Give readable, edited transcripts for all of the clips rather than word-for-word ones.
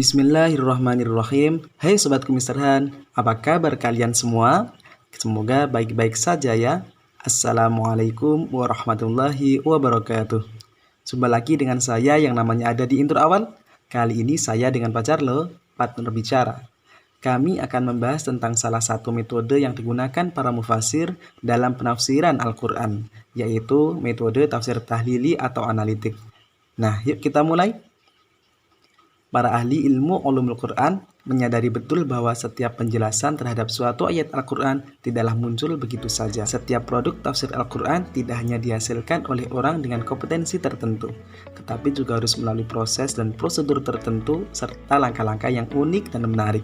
Bismillahirrahmanirrahim. Hai Sobat Kemisterhan, apa kabar kalian semua? Semoga baik-baik saja ya. Assalamualaikum warahmatullahi wabarakatuh. Jumpa lagi dengan saya yang namanya ada di intro awal. Kali ini saya dengan Pak Carlo, partner bicara. Kami akan membahas tentang salah satu metode yang digunakan para mufasir dalam penafsiran Al-Quran, yaitu metode tafsir tahlili atau analitik. Nah, yuk kita mulai. Para ahli ilmu ulumul Quran menyadari betul bahwa setiap penjelasan terhadap suatu ayat Al-Quran tidaklah muncul begitu saja. Setiap produk tafsir Al-Quran tidak hanya dihasilkan oleh orang dengan kompetensi tertentu, tetapi juga harus melalui proses dan prosedur tertentu serta langkah-langkah yang unik dan menarik.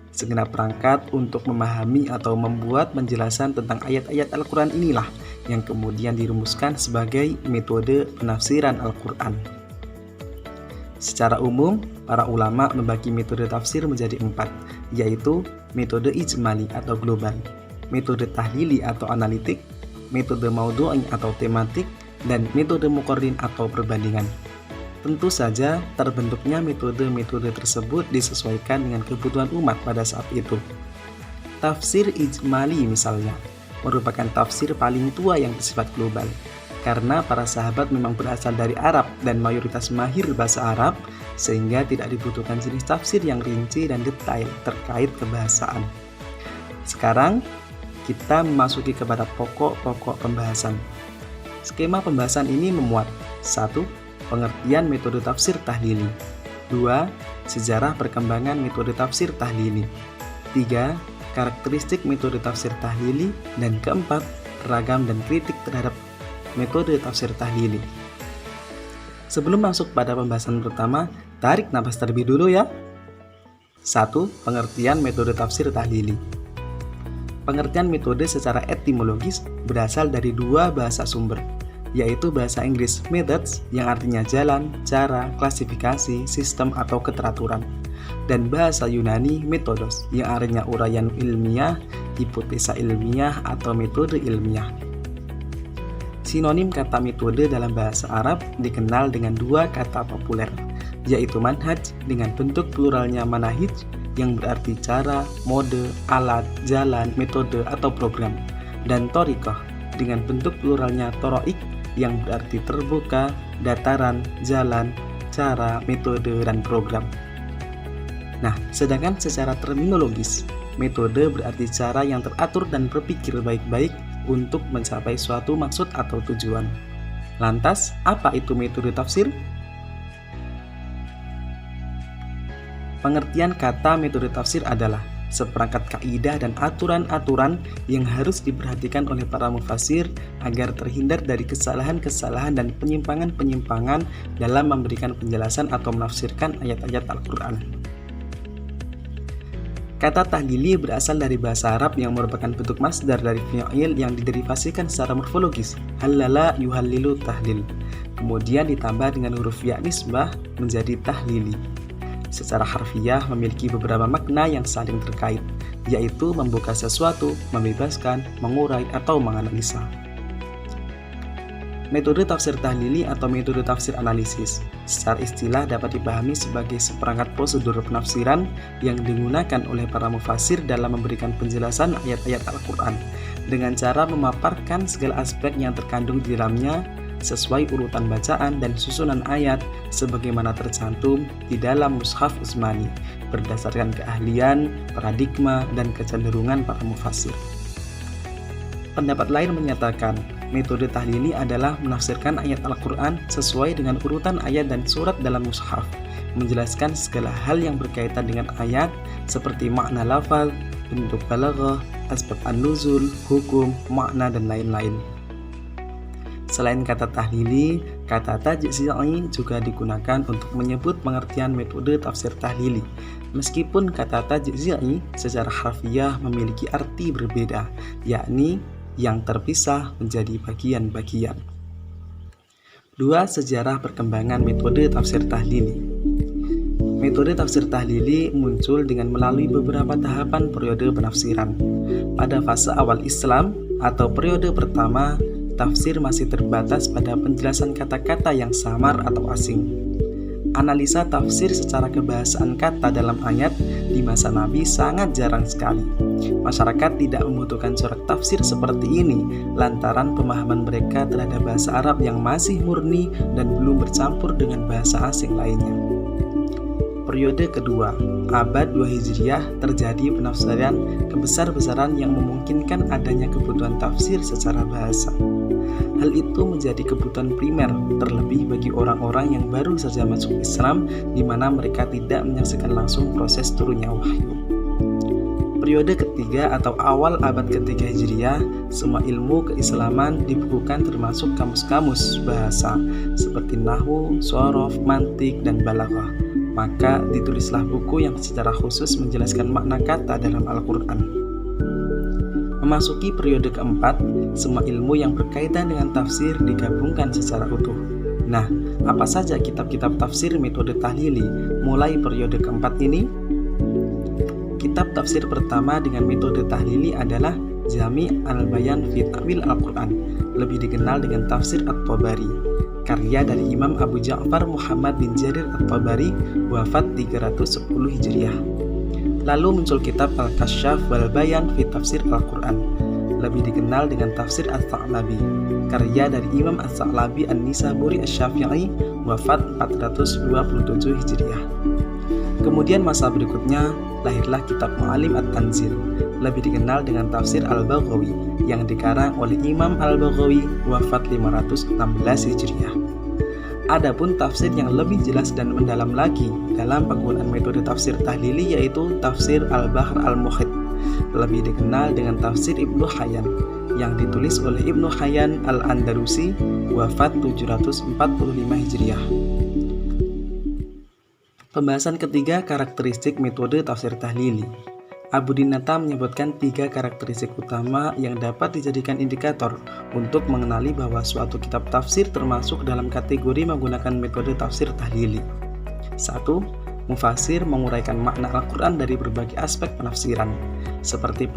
Segenap perangkat untuk memahami atau membuat penjelasan tentang ayat-ayat Al-Quran inilah yang kemudian dirumuskan sebagai metode penafsiran Al-Quran. Secara umum, para ulama membagi metode tafsir menjadi 4, yaitu metode ijmali atau global, metode tahlili atau analitik, metode maudhu'i atau tematik, dan metode muqarrin atau perbandingan. Tentu saja, terbentuknya metode-metode tersebut disesuaikan dengan kebutuhan umat pada saat itu. Tafsir ijmali misalnya, merupakan tafsir paling tua yang bersifat global. Karena para sahabat memang berasal dari Arab dan mayoritas mahir bahasa Arab, sehingga tidak dibutuhkan jenis tafsir yang rinci dan detail terkait kebahasaan. Sekarang, kita memasuki kepada pokok-pokok pembahasan. Skema pembahasan ini memuat 1. Pengertian metode tafsir tahlili. 2. Sejarah perkembangan metode tafsir tahlili. 3. Karakteristik metode tafsir tahlili. Dan keempat, ragam dan kritik terhadap metode tafsir tahlili. Sebelum masuk pada pembahasan pertama, tarik nafas terlebih dulu ya. 1. Pengertian metode tafsir tahlili. Pengertian metode secara etimologis berasal dari dua bahasa sumber, yaitu bahasa Inggris methods yang artinya jalan, cara, klasifikasi, sistem atau keteraturan, dan bahasa Yunani metodos yang artinya uraian ilmiah, hipotesa ilmiah atau metode ilmiah. Sinonim kata metode dalam bahasa Arab dikenal dengan dua kata populer, yaitu manhaj dengan bentuk pluralnya manahij yang berarti cara, mode, alat, jalan, metode atau program, dan thoriqah dengan bentuk pluralnya toroik yang berarti terbuka, dataran, jalan, cara, metode, dan program. Nah, sedangkan secara terminologis, metode berarti cara yang teratur dan berpikir baik-baik untuk mencapai suatu maksud atau tujuan. Lantas, apa itu metode tafsir? Pengertian kata metode tafsir adalah seperangkat kaidah dan aturan-aturan yang harus diperhatikan oleh para mufasir agar terhindar dari kesalahan-kesalahan dan penyimpangan-penyimpangan dalam memberikan penjelasan atau menafsirkan ayat-ayat Al-Quran. Kata tahlili berasal dari bahasa Arab yang merupakan bentuk masdar dari fi'il yang diderivasikan secara morfologis, halala yuhallilu tahlil, kemudian ditambah dengan huruf ya nisbah menjadi tahlili. Secara harfiah memiliki beberapa makna yang saling terkait, yaitu membuka sesuatu, membebaskan, mengurai, atau menganalisa. Metode tafsir tahlili atau metode tafsir analisis secara istilah dapat dipahami sebagai seperangkat prosedur penafsiran yang digunakan oleh para mufasir dalam memberikan penjelasan ayat-ayat Al-Quran dengan cara memaparkan segala aspek yang terkandung di dalamnya sesuai urutan bacaan dan susunan ayat sebagaimana tercantum di dalam Mushaf Utsmani berdasarkan keahlian, paradigma, dan kecenderungan para mufasir. Pendapat lain menyatakan metode tahlili adalah menafsirkan ayat Al-Quran sesuai dengan urutan ayat dan surat dalam mushaf, menjelaskan segala hal yang berkaitan dengan ayat seperti makna lafaz, bentuk balaghah, aspek an-nuzul, hukum, makna, dan lain-lain. Selain kata tahlili, kata tajzi'i juga digunakan untuk menyebut pengertian metode tafsir tahlili. Meskipun kata tajzi'i secara harfiah memiliki arti berbeda, yakni yang terpisah menjadi bagian-bagian. 2. Sejarah perkembangan metode tafsir tahlili. Metode tafsir tahlili muncul dengan melalui beberapa tahapan periode penafsiran. Pada fase awal Islam atau periode pertama, tafsir masih terbatas pada penjelasan kata-kata yang samar atau asing. Analisa tafsir secara kebahasaan kata dalam ayat di masa Nabi sangat jarang sekali. Masyarakat tidak membutuhkan corak tafsir seperti ini lantaran pemahaman mereka terhadap bahasa Arab yang masih murni dan belum bercampur dengan bahasa asing lainnya. Periode kedua, abad 2 Hijriah, terjadi penafsiran kebesar-besaran yang memungkinkan adanya kebutuhan tafsir secara bahasa. Hal itu menjadi kebutuhan primer, terlebih bagi orang-orang yang baru saja masuk Islam, di mana mereka tidak menyaksikan langsung proses turunnya wahyu. Periode ketiga atau awal abad ketiga Hijriah, semua ilmu keislaman dibukukan termasuk kamus-kamus bahasa seperti nahwu, shorof, mantik, dan balaghah. Maka ditulislah buku yang secara khusus menjelaskan makna kata dalam Al-Quran. Memasuki periode keempat, semua ilmu yang berkaitan dengan tafsir digabungkan secara utuh. Nah, apa saja kitab-kitab tafsir metode tahlili mulai periode keempat ini? Kitab tafsir pertama dengan metode tahlili adalah Jami' al-Bayan fi Ta'wil Al-Quran, lebih dikenal dengan Tafsir At-Tabari, karya dari Imam Abu Ja'far Muhammad bin Jarir At-Tabari, wafat 310 Hijriah. Lalu muncul kitab Al-Kasyaf wal Bayan fi Tafsir Al-Quran, lebih dikenal dengan Tafsir As-Sa'labi, karya dari Imam As-Sa'labi An-Nisaburi Asy-Syafi'i, wafat 427 Hijriah. Kemudian masa berikutnya lahirlah kitab Mu'allim At-Tanzil, lebih dikenal dengan Tafsir Al-Baghawi, yang dikarang oleh Imam Al-Baghawi, wafat 516 Hijriah. Adapun tafsir yang lebih jelas dan mendalam lagi dalam penggunaan metode tafsir tahlili yaitu Tafsir Al-Bahr Al-Muhit, lebih dikenal dengan Tafsir Ibnu Hayyan, yang ditulis oleh Ibnu Hayyan Al-Andalusi, wafat 745 Hijriah. Pembahasan ketiga, karakteristik metode tafsir tahlili. Abu Dinata menyebutkan 3 karakteristik utama yang dapat dijadikan indikator untuk mengenali bahwa suatu kitab tafsir termasuk dalam kategori menggunakan metode tafsir tahlili. 1. Mufasir menguraikan makna Al-Quran dari berbagai aspek penafsiran, seperti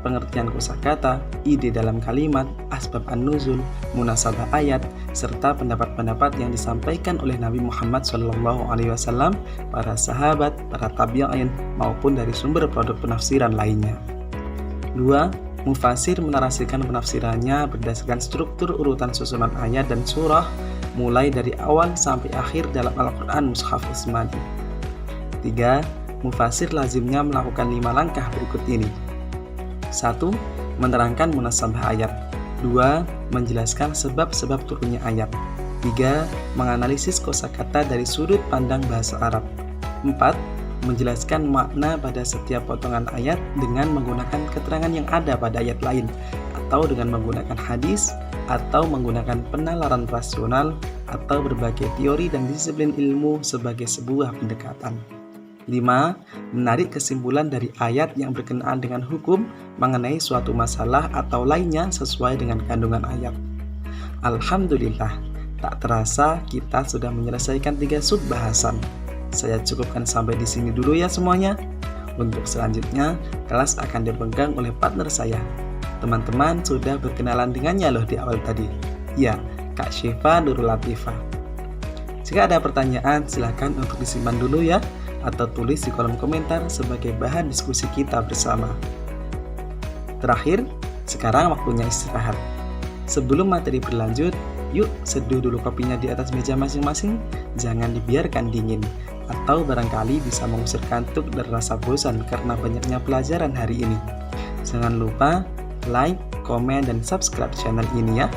pengertian kosakata, ide dalam kalimat, asbab an-nuzul, munasabah ayat, serta pendapat-pendapat yang disampaikan oleh Nabi Muhammad SAW, para sahabat, para tabi'in, maupun dari sumber produk penafsiran lainnya. 2. Mufasir menarasikan penafsirannya berdasarkan struktur urutan susunan ayat dan surah, mulai dari awal sampai akhir dalam Al-Quran Mushaf Utsmani. 3. Mufasir lazimnya melakukan 5 langkah berikut ini. 1. Menerangkan munasabah ayat. 2. Menjelaskan sebab-sebab turunnya ayat. 3. Menganalisis kosakata dari sudut pandang bahasa Arab. 4. Menjelaskan makna pada setiap potongan ayat dengan menggunakan keterangan yang ada pada ayat lain, atau dengan menggunakan hadis, atau menggunakan penalaran rasional, atau berbagai teori dan disiplin ilmu sebagai sebuah pendekatan. 5. Menarik kesimpulan dari ayat yang berkenaan dengan hukum mengenai suatu masalah atau lainnya sesuai dengan kandungan ayat. Alhamdulillah, tak terasa kita sudah menyelesaikan 3 sub bahasan. Saya cukupkan sampai di sini dulu ya semuanya. Untuk selanjutnya, kelas akan dipegang oleh partner saya. Teman-teman sudah berkenalan dengannya loh di awal tadi. Ya, Kak Syifa Nurul Latifah. Jika ada pertanyaan, silakan untuk disimpan dulu ya, atau tulis di kolom komentar sebagai bahan diskusi kita bersama. Terakhir, sekarang waktunya istirahat. Sebelum materi berlanjut, yuk seduh dulu kopinya di atas meja masing-masing, jangan dibiarkan dingin, atau barangkali bisa mengusir kantuk dan rasa bosan karena banyaknya pelajaran hari ini. Jangan lupa like, komen, dan subscribe channel ini ya.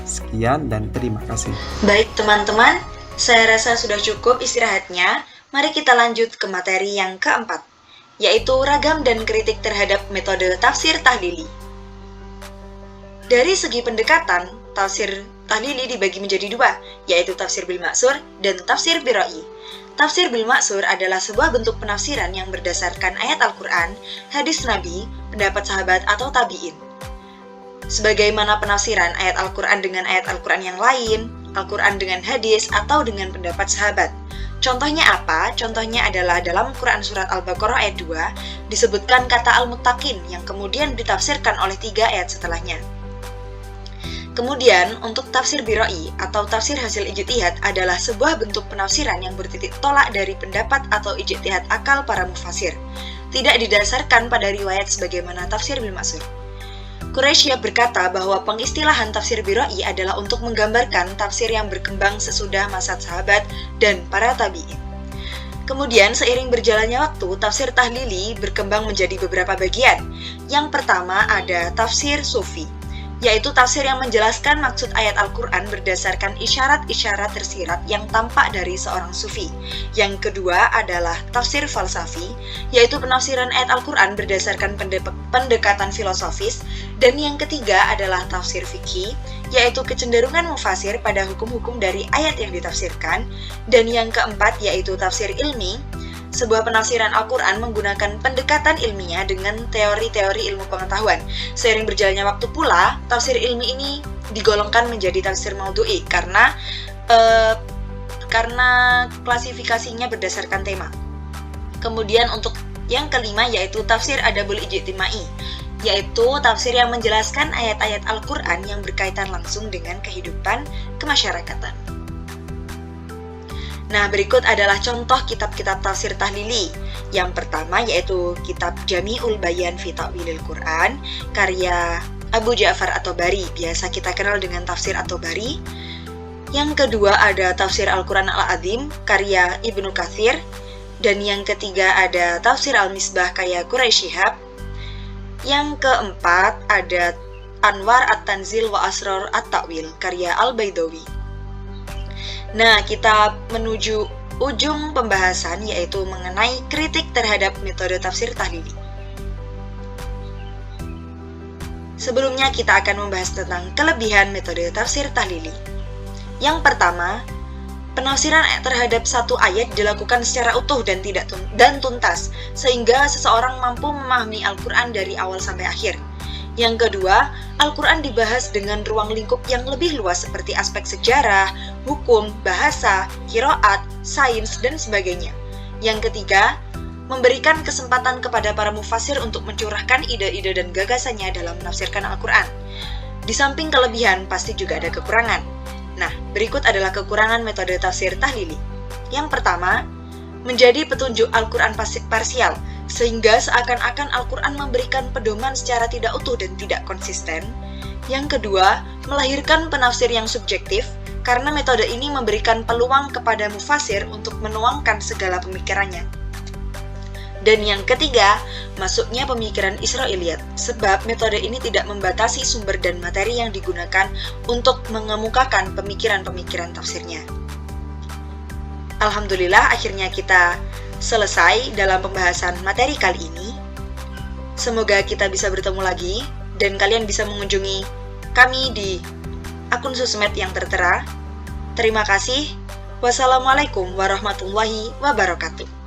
Sekian dan terima kasih. Baik teman-teman, saya rasa sudah cukup istirahatnya. Mari kita lanjut ke materi yang keempat, yaitu ragam dan kritik terhadap metode tafsir tahlili. Dari segi pendekatan, tafsir tahlili dibagi menjadi 2, yaitu tafsir bil ma'sur dan tafsir bil ra'i. Tafsir bil ma'sur adalah sebuah bentuk penafsiran yang berdasarkan ayat Al-Quran, hadis Nabi, pendapat sahabat atau tabi'in. Sebagaimana penafsiran ayat Al-Quran dengan ayat Al-Quran yang lain, Al-Quran dengan hadis, atau dengan pendapat sahabat. Contohnya apa? Contohnya adalah dalam Quran Surat Al-Baqarah ayat 2, disebutkan kata Al-Muttaqin yang kemudian ditafsirkan oleh 3 ayat setelahnya. Kemudian, untuk tafsir biroi atau tafsir hasil ijtihad adalah sebuah bentuk penafsiran yang bertitik tolak dari pendapat atau ijtihad akal para mufasir, tidak didasarkan pada riwayat sebagaimana tafsir bil ma'sur. Quraisyah berkata bahwa pengistilahan tafsir biroi adalah untuk menggambarkan tafsir yang berkembang sesudah masa sahabat dan para tabi'in. Kemudian, seiring berjalannya waktu, tafsir tahlili berkembang menjadi beberapa bagian. Yang pertama ada tafsir sufi, yaitu tafsir yang menjelaskan maksud ayat Al-Quran berdasarkan isyarat-isyarat tersirat yang tampak dari seorang sufi. Yang kedua adalah tafsir falsafi, yaitu penafsiran ayat Al-Quran berdasarkan pendekatan filosofis. Dan yang ketiga adalah tafsir fikih, yaitu kecenderungan mufasir pada hukum-hukum dari ayat yang ditafsirkan. Dan yang keempat yaitu tafsir ilmi, sebuah penafsiran Al-Quran menggunakan pendekatan ilmiah dengan teori-teori ilmu pengetahuan. Seiring berjalannya waktu pula, tafsir ilmi ini digolongkan menjadi tafsir maudhu'i karena klasifikasinya berdasarkan tema. Kemudian untuk yang kelima yaitu tafsir adabul ijtimai, yaitu tafsir yang menjelaskan ayat-ayat Al-Quran yang berkaitan langsung dengan kehidupan kemasyarakatan. Nah, berikut adalah contoh kitab-kitab tafsir tahlili. Yang pertama yaitu kitab Jami'ul Bayan fi Ta'wilil Quran, karya Abu Ja'far at-Tabari, biasa kita kenal dengan tafsir at-Tabari. Yang kedua ada tafsir Al-Quran Al-Azim, karya Ibnu Katsir. Dan yang ketiga ada tafsir Al-Misbah, karya Quraisy Shihab. Yang keempat ada Anwar at-Tanzil wa Asrar at-Ta'wil, karya Al-Baidawi. Nah, kita menuju ujung pembahasan yaitu mengenai kritik terhadap metode tafsir tahlili. Sebelumnya kita akan membahas tentang kelebihan metode tafsir tahlili. Yang pertama, penafsiran terhadap satu ayat dilakukan secara utuh dan tuntas, sehingga seseorang mampu memahami Al-Quran dari awal sampai akhir. Yang kedua, Al-Quran dibahas dengan ruang lingkup yang lebih luas seperti aspek sejarah, hukum, bahasa, qiraat, sains, dan sebagainya. Yang ketiga, memberikan kesempatan kepada para mufasir untuk mencurahkan ide-ide dan gagasannya dalam menafsirkan Al-Quran. Di samping kelebihan, pasti juga ada kekurangan. Nah, berikut adalah kekurangan metode tafsir tahlili. Yang pertama, menjadi petunjuk Al-Quran parsial, sehingga seakan-akan Al-Quran memberikan pedoman secara tidak utuh dan tidak konsisten. Yang kedua, melahirkan penafsir yang subjektif, karena metode ini memberikan peluang kepada mufasir untuk menuangkan segala pemikirannya. Dan yang ketiga, masuknya pemikiran Israiliyat, sebab metode ini tidak membatasi sumber dan materi yang digunakan untuk mengemukakan pemikiran-pemikiran tafsirnya. Alhamdulillah, akhirnya kita selesai dalam pembahasan materi kali ini. Semoga kita bisa bertemu lagi dan kalian bisa mengunjungi kami di akun sosmed yang tertera. Terima kasih. Wassalamualaikum warahmatullahi wabarakatuh.